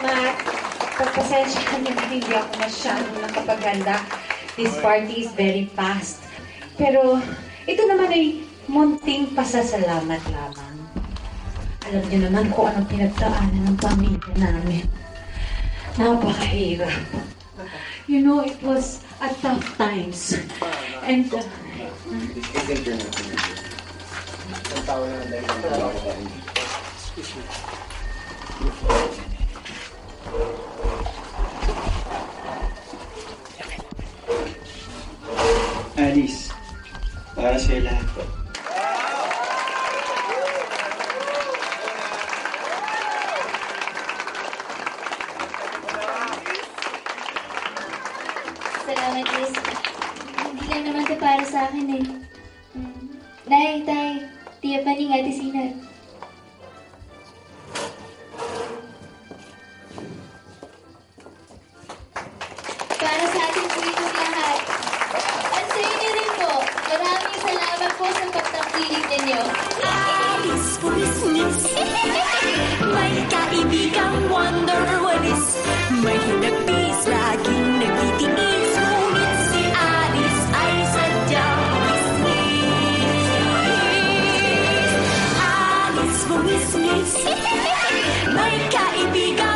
salamat. Pagpasensyahan niyo na hindi ako masyadong nakapaganda. This party is very fast. Pero ito naman ay munting pasasalamat lamang. Alam niyo naman kung anong pinagdaanan ng pamilya namin. Napakahirap. You know, it was at tough times. And Alice, para sa'yo lahat po. Salamat, Liz. Hindi lang naman ito para sa akin eh. Nay, tay, tiya paning ate Sinat. Para sa atin po itong lahat. At sa inyo rin po, maraming salamat po sa pagtangkilik ninyo. Alice Pulisnis. May kaibigang wonder what is. May hinagpis, laging nagtitiis. Ngunit si Alice ay sadyang bumisnis. Alice Pulisnis. May kaibigang